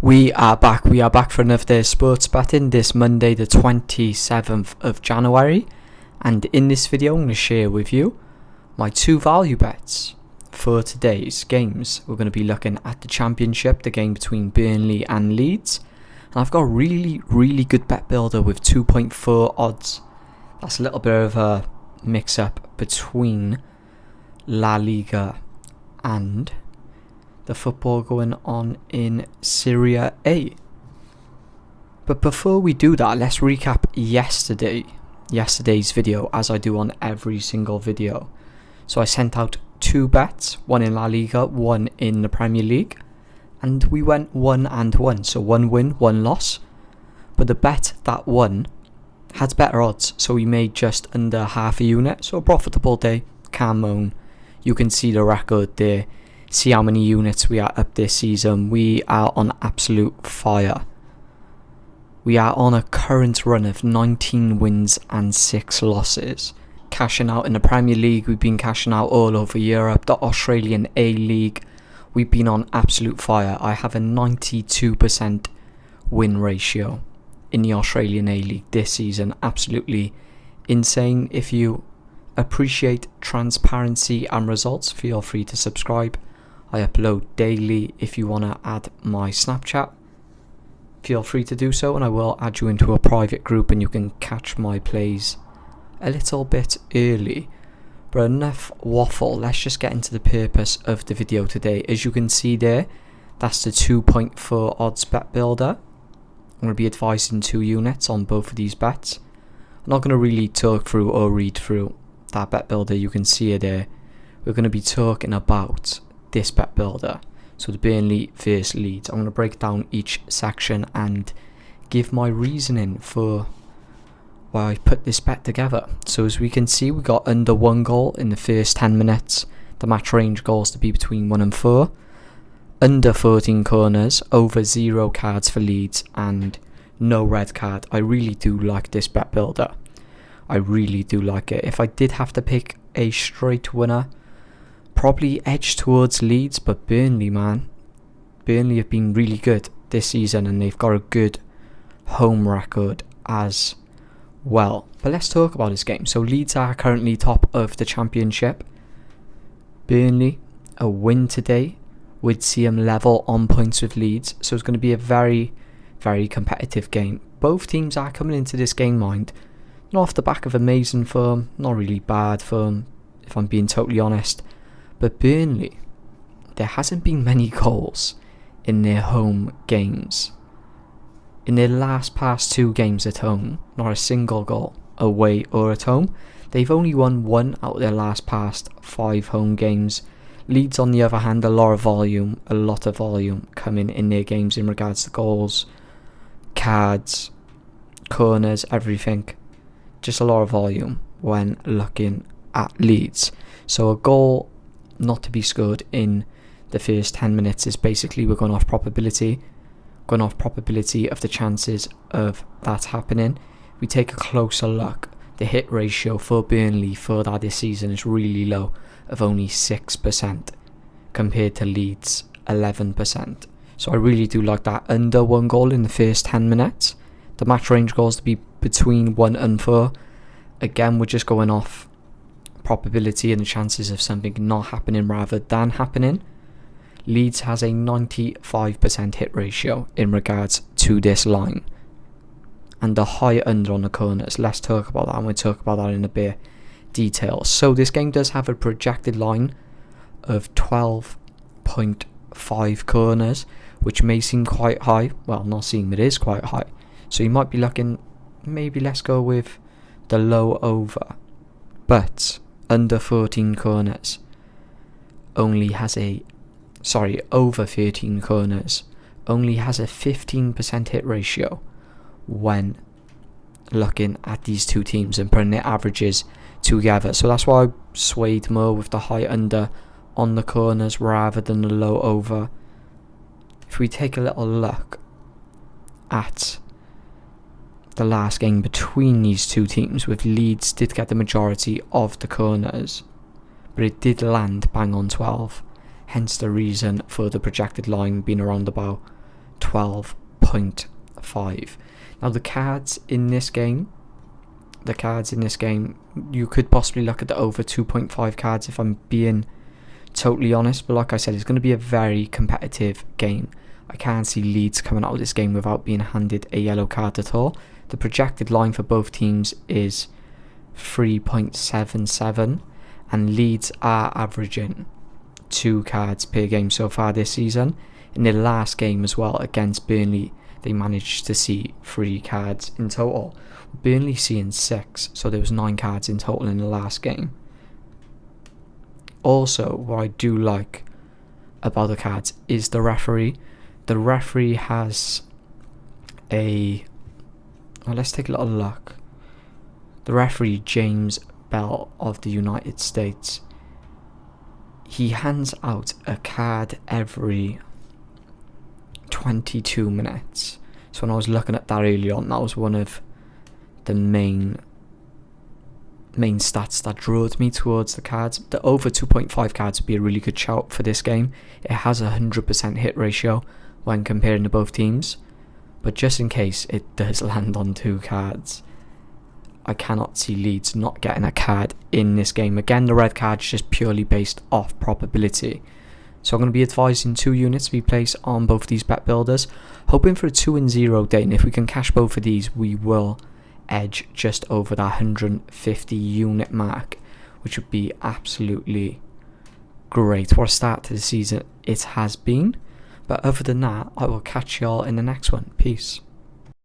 We are back for another day of sports betting this Monday the 27th of January, and in this video I'm going to share with you my two value bets for today's games. We're going to be looking at the Championship, the game between Burnley and Leeds, and I've got a really good bet builder with 2.4 odds. That's a little bit of a mix up between La Liga and the football going on in Serie A. But before we do that, let's recap yesterday's video, as I do on every single video. So I sent out two bets, one in La Liga, one in the Premier League, and we went 1 and 1, so 1 win, 1 loss. But the bet that won had better odds, so we made just under half a unit, so a profitable day. Can't moan. You can see the record there. See how many units we are up this season. We are on absolute fire. We are on a current run of 19 wins and 6 losses. Cashing out in the Premier League, we've been cashing out all over Europe. The Australian A-League, we've been on absolute fire. I have a 92% win ratio in the Australian A-League this season. Absolutely insane. If you appreciate transparency and results, feel free to subscribe. I upload daily. If you want to add my Snapchat, feel free to do so, and I will add you into a private group and you can catch my plays a little bit early. But enough waffle, let's just get into the purpose of the video today. As you can see there, that's the 2.4 odds bet builder. I'm going to be advising 2 units on both of these bets. I'm not going to really talk through or read through that bet builder. You can see it there. We're going to be talking about this bet builder, so the Burnley vs Leeds. I'm going to break down each section and give my reasoning for why I put this bet together. So as we can see, we got under 1 goal in the first 10 minutes. The match range goals to be between 1 and 4. Under 14 corners, over 0 cards for Leeds, and no red card. I really do like this bet builder. I really do like it. If I did have to pick a straight winner, probably edge towards Leeds, but Burnley, man. Burnley have been really good this season and they've got a good home record as well. But let's talk about this game. So Leeds are currently top of the Championship. Burnley, a win today would see them level on points with Leeds. So it's going to be a very competitive game. Both teams are coming into this game, mind, not off the back of amazing form, not really bad form, if I'm being totally honest. But Burnley, there hasn't been many goals in their home games. In their past 2 games at home, not a single goal away or at home. They've only won 1 out of their past 5 home games. Leeds, on the other hand, a lot of volume coming in their games in regards to goals, cards, corners, everything. Just a lot of volume when looking at Leeds. So a goal not to be scored in the first 10 minutes is basically, we're going off probability of the chances of that happening. We take a closer look. The hit ratio for Burnley for that this season is really low, of only 6% compared to Leeds 11%. So I really do like that. Under 1 goal in the first 10 minutes. The match range goals to be between 1 and 4. Again, we're just going off probability and the chances of something not happening rather than happening. Leeds has a 95% hit ratio in regards to this line, and the high under on the corners. Let's talk about that, and we'll talk about that in a bit detail. So this game does have a projected line of 12.5 corners, which may seem quite high. Well, not seem, it is quite high. So you might be looking, maybe let's go with the low over. But under 14 corners over 13 corners only has a 15% hit ratio when looking at these 2 teams and putting their averages together. So that's why I swayed more with the high under on the corners rather than the low over. If we take a little look at the last game between these 2 teams, with Leeds did get the majority of the corners, but it did land bang on 12, hence the reason for the projected line being around about 12.5. Now the cards in this game, you could possibly look at the over 2.5 cards if I'm being totally honest, but like I said, it's going to be a very competitive game. I can't see Leeds coming out of this game without being handed a yellow card at all. The projected line for both teams is 3.77, and Leeds are averaging 2 cards per game so far this season. In their last game as well against Burnley, they managed to see 3 cards in total. Burnley seeing 6, so there was 9 cards in total in the last game. Also, what I do like about the cards is the referee. The referee has let's take a little look. The referee, James Bell of the United States, he hands out a card every 22 minutes. So when I was looking at that earlier on, that was one of the main stats that drew me towards the cards. The over 2.5 cards would be a really good shout for this game. It has a 100% hit ratio when comparing to both teams, but just in case it does land on 2 cards, I cannot see Leeds not getting a card in this game. Again, the red card is just purely based off probability. So I'm going to be advising 2 units to be placed on both these bet builders, hoping for a 2-0 day, and if we can cash both of these, we will edge just over that 150 unit mark, which would be absolutely great. What a start to the season it has been. But other than that, I will catch y'all in the next one. Peace.